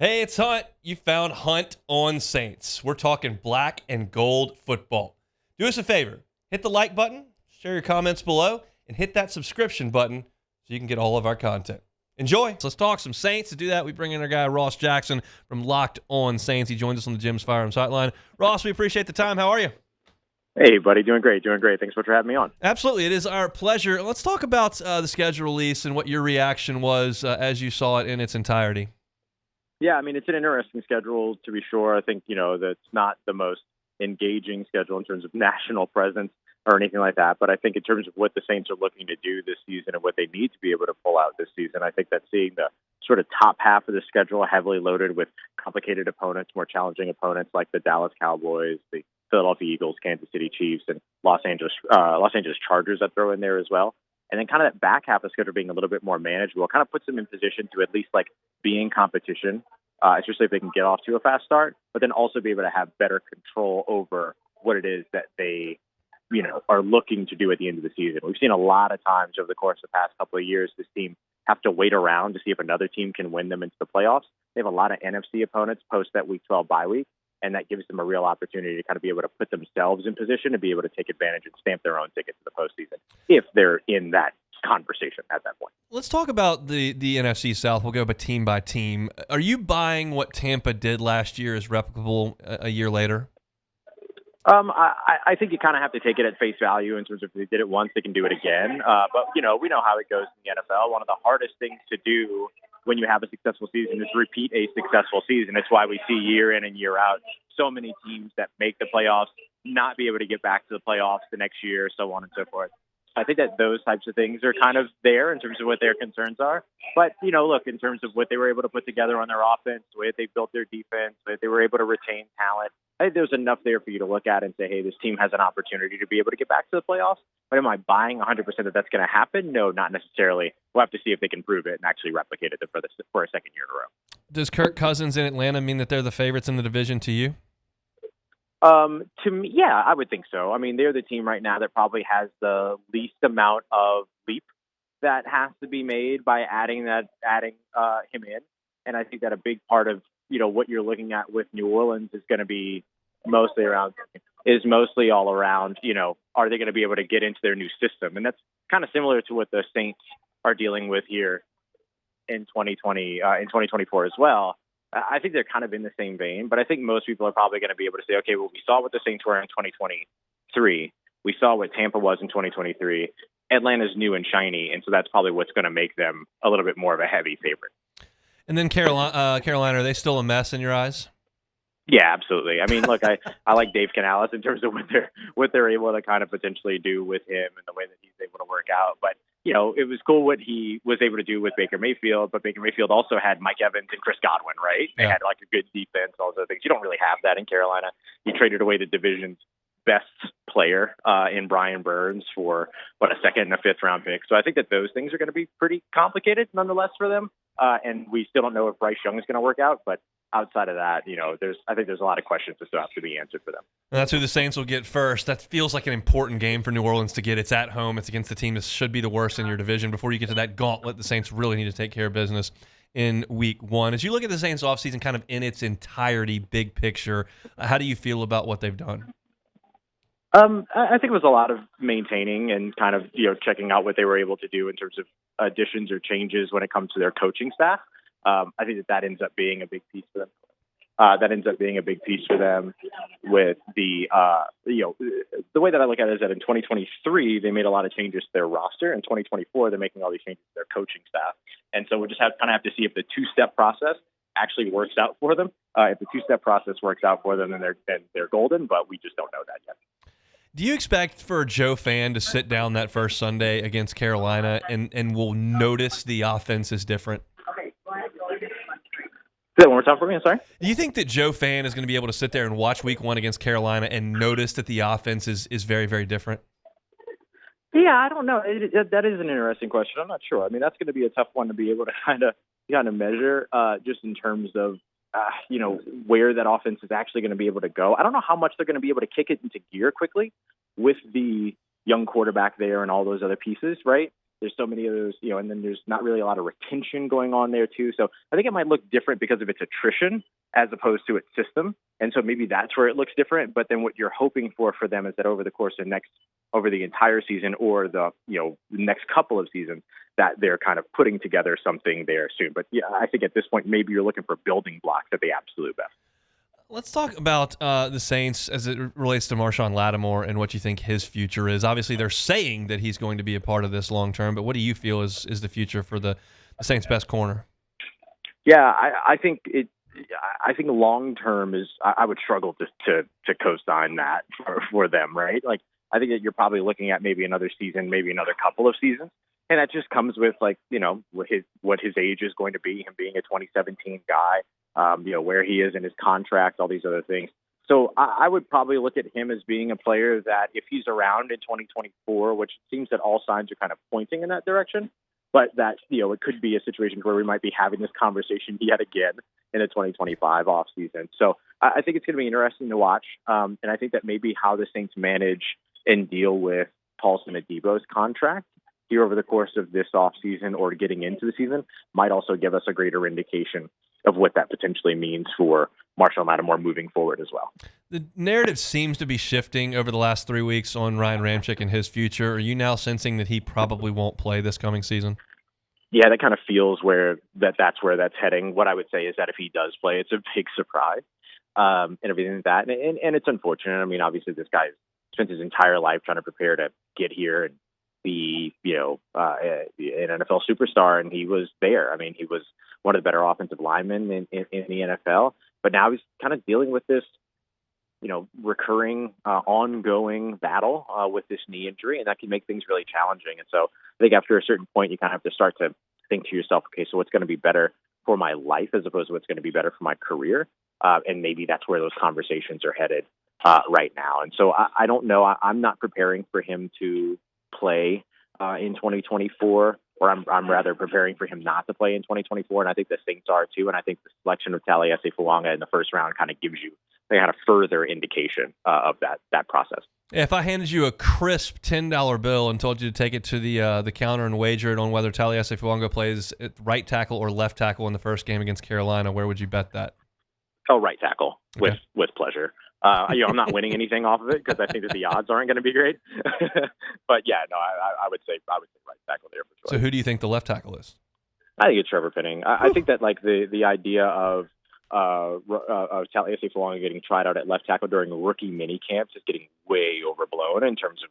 Hey, it's Hunt. You found Hunt on Saints. We're talking black and gold football. Do us a favor. Hit the like button, share your comments below, and hit that subscription button so you can get all of our content. Enjoy. So let's talk some Saints. To do that, we bring in our guy, Ross Jackson from Locked On Saints. He joins us on the Jim's Firearms Hotline. Ross, we appreciate the time. How are you? Hey, buddy. Doing great. Thanks so much for having me on. Absolutely. It is our pleasure. Let's talk about the schedule release and what your reaction was as you saw it in its entirety. Yeah, I mean, it's an interesting schedule to be sure. I think, that's not the most engaging schedule in terms of national presence or anything like that. But I think in terms of what the Saints are looking to do this season and what they need to be able to pull out this season, I think that seeing the sort of top half of the schedule heavily loaded with complicated opponents, more challenging opponents like the Dallas Cowboys, the Philadelphia Eagles, Kansas City Chiefs, and Los Angeles Chargers that throw in there as well. And then kind of that back half of the schedule being a little bit more manageable kind of puts them in position to at least like be in competition, especially if they can get off to a fast start, but then also be able to have better control over what it is that they, are looking to do at the end of the season. We've seen a lot of times over the course of the past couple of years, this team have to wait around to see if another team can win them into the playoffs. They have a lot of NFC opponents post that Week 12 bye week, and that gives them a real opportunity to kind of be able to put themselves in position to be able to take advantage and stamp their own ticket to the postseason if they're in that conversation at that point. Let's talk about the NFC South. We'll go team by team. Are you buying what Tampa did last year is replicable a year later? I think you kind of have to take it at face value in terms of if they did it once, they can do it again. But, we know how it goes in the NFL. One of the hardest things to do when you have a successful season is repeat a successful season. It's why we see year in and year out so many teams that make the playoffs not be able to get back to the playoffs the next year, so on and so forth. I think that those types of things are kind of there in terms of what their concerns are. But, look, in terms of what they were able to put together on their offense, the way that they built their defense, the way that they were able to retain talent, I think there's enough there for you to look at and say, hey, this team has an opportunity to be able to get back to the playoffs. But am I buying 100% that that's going to happen? No, not necessarily. We'll have to see if they can prove it and actually replicate it for a second year in a row. Does Kirk Cousins in Atlanta mean that they're the favorites in the division to you? To me, yeah, I would think so. I mean, they're the team right now that probably has the least amount of leap that has to be made by adding him in. And I think that a big part of, what you're looking at with New Orleans is going to be mostly all around, are they going to be able to get into their new system? And that's kind of similar to what the Saints are dealing with here in 2024 as well. I think they're kind of in the same vein, but I think most people are probably going to be able to say, okay, well, we saw what the Saints were in 2023. We saw what Tampa was in 2023. Atlanta's new and shiny, and so that's probably what's going to make them a little bit more of a heavy favorite. And then Carolina, are they still a mess in your eyes? Yeah, absolutely. I mean, look, I like Dave Canales in terms of what they're able to kind of potentially do with him and the way that he's able to work out. But, it was cool what he was able to do with Baker Mayfield, but Baker Mayfield also had Mike Evans and Chris Godwin, right? They had like a good defense, all those other things. You don't really have that in Carolina. You traded away the division's best player in Brian Burns for, a second and a fifth round pick. So I think that those things are going to be pretty complicated nonetheless for them. And we still don't know if Bryce Young is going to work out, but outside of that, I think there's a lot of questions that still have to be answered for them. And that's who the Saints will get first. That feels like an important game for New Orleans to get. It's at home. It's against the team that should be the worst in your division. Before you get to that gauntlet, the Saints really need to take care of business in Week 1. As you look at the Saints offseason kind of in its entirety, big picture, how do you feel about what they've done? I think it was a lot of maintaining and kind of, checking out what they were able to do in terms of additions or changes when it comes to their coaching staff. I think that ends up being a big piece for them. With the way that I look at it is that in 2023, they made a lot of changes to their roster. In 2024, they're making all these changes to their coaching staff. And so we'll just have to see if the two-step process actually works out for them. If the two-step process works out for them, then they're golden, but we just don't know that yet. Do you expect for Joe Fan to sit down that first Sunday against Carolina and will notice the offense is different? Say that one more time for me, I'm sorry. Do you think that Joe Fan is going to be able to sit there and watch Week 1 against Carolina and notice that the offense is very, very different? Yeah, I don't know. That is an interesting question. I'm not sure. I mean, that's going to be a tough one to be able to kind of measure just in terms of, where that offense is actually going to be able to go. I don't know how much they're going to be able to kick it into gear quickly with the young quarterback there and all those other pieces, right? There's so many of those, and then there's not really a lot of retention going on there too. So I think it might look different because of its attrition as opposed to its system. And so maybe that's where it looks different. But then what you're hoping for them is that over the course of over the entire season or the next couple of seasons, that they're kind of putting together something there soon. But yeah, I think at this point, maybe you're looking for building blocks at the absolute best. Let's talk about the Saints as it relates to Marshon Lattimore and what you think his future is. Obviously, they're saying that he's going to be a part of this long term, but what do you feel is the future for the Saints' best corner? Yeah, I think long term is I would struggle to co-sign that for them, right? Like I think that you're probably looking at maybe another season, maybe another couple of seasons. And that just comes with what his age is going to be, him being a 2017 guy, where he is in his contract, all these other things. So I would probably look at him as being a player that if he's around in 2024, which it seems that all signs are kind of pointing in that direction, but that, it could be a situation where we might be having this conversation yet again in the 2025 offseason. So I think it's going to be interesting to watch. And I think that maybe how the Saints manage and deal with Paulson Adebo's contract here over the course of this offseason or getting into the season might also give us a greater indication of what that potentially means for Marshon Lattimore moving forward as well. The narrative seems to be shifting over the last 3 weeks on Ryan Ramczyk and his future. Are you now sensing that he probably won't play this coming season? Yeah, that kind of feels that's where that's heading. What I would say is that if he does play, it's a big surprise and everything like that. And it's unfortunate. I mean, obviously this guy spent his entire life trying to prepare to get here and be, an NFL superstar, and he was there. I mean, he was one of the better offensive linemen in the NFL, but now he's kind of dealing with this, recurring, ongoing battle with this knee injury, and that can make things really challenging. And so I think after a certain point, you kind of have to start to think to yourself, okay, so what's going to be better for my life as opposed to what's going to be better for my career? And maybe that's where those conversations are headed right now. And so I don't know. I'm not preparing for him to play in 2024, or I'm rather preparing for him not to play in 2024, and I think the Saints are too. And I think the selection of Taliesin Fuanga in the first round kind of gives you a further indication of that process. If I handed you a crisp $10 bill and told you to take it to the counter and wager it on whether Taliesin Fuanga plays at right tackle or left tackle in the first game against Carolina, where would you bet that? Oh, right tackle, okay. with pleasure. I'm not winning anything off of it because I think that the odds aren't going to be great. But yeah, no, I would say right tackle there for sure. So who do you think the left tackle is? I think it's Trevor Penning. I think that like the idea of Taliesin Fuanga getting tried out at left tackle during rookie mini camps is getting way overblown in terms of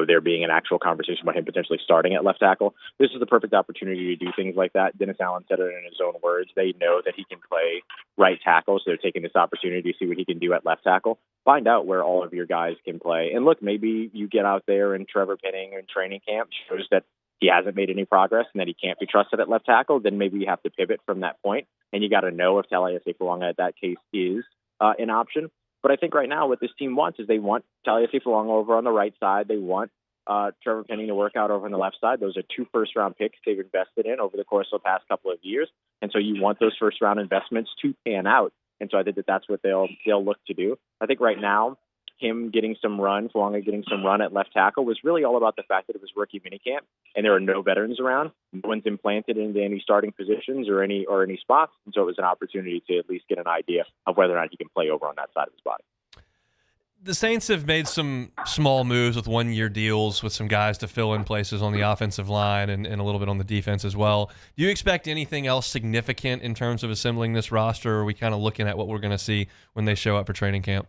there being an actual conversation about him potentially starting at left tackle. This is the perfect opportunity to do things like that. Dennis Allen said it in his own words. They know that he can play right tackle, so they're taking this opportunity to see what he can do at left tackle. Find out where all of your guys can play. And look, maybe you get out there and Trevor Penning in training camp shows that he hasn't made any progress and that he can't be trusted at left tackle. Then maybe you have to pivot from that point, and you got to know if Taliesin Fuanga at that case is an option. But I think right now what this team wants is they want Taliesin Fuanga over on the right side. They want Trevor Penning to work out over on the left side. Those are 2 first-round picks they've invested in over the course of the past couple of years. And so you want those first-round investments to pan out. And so I think that that's what they'll look to do. I think right now, him getting some run, Fuanga getting some run at left tackle was really all about the fact that it was rookie minicamp and there are no veterans around. No one's implanted into any starting positions or any spots. And so it was an opportunity to at least get an idea of whether or not he can play over on that side of his body. The Saints have made some small moves with 1-year deals with some guys to fill in places on the offensive line and a little bit on the defense as well. Do you expect anything else significant in terms of assembling this roster, or are we kind of looking at what we're going to see when they show up for training camp?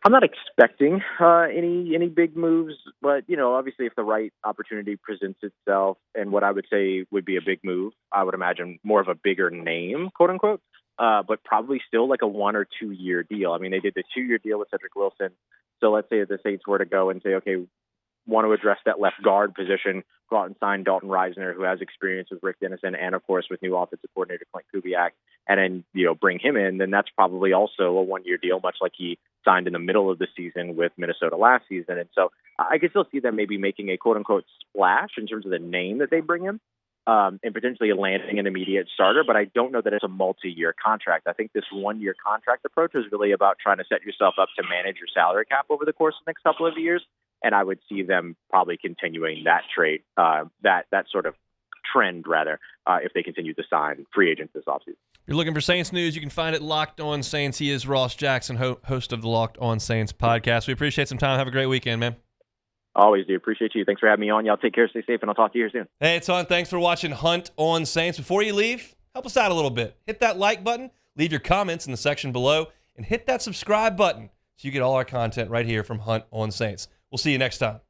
I'm not expecting any big moves, but obviously, if the right opportunity presents itself, and what I would say would be a big move, I would imagine more of a bigger name, quote unquote, but probably still like a 1 or 2 year deal. I mean, they did the 2-year deal with Cedric Wilson, so let's say the Saints were to go and say, okay, want to address that left guard position, go out and sign Dalton Reisner, who has experience with Rick Dennison and, of course, with new offensive coordinator Clint Kubiak, and then, bring him in, then that's probably also a 1-year deal, much like he signed in the middle of the season with Minnesota last season. And so I can still see them maybe making a quote-unquote splash in terms of the name that they bring in. and potentially landing an immediate starter, but I don't know that it's a multi-year contract. I think this one-year contract approach is really about trying to set yourself up to manage your salary cap over the course of the next couple of years, and I would see them probably continuing that trade, that sort of trend, rather, if they continue to sign free agents this offseason. If you're looking for Saints news, you can find it Locked On Saints. He is Ross Jackson, host of the Locked On Saints podcast. We appreciate some time. Have a great weekend, man. Always do. Appreciate you. Thanks for having me on. Y'all take care, stay safe, and I'll talk to you here soon. Hey, it's on. Thanks for watching Hunt on Saints. Before you leave, help us out a little bit. Hit that like button, leave your comments in the section below, and hit that subscribe button so you get all our content right here from Hunt on Saints. We'll see you next time.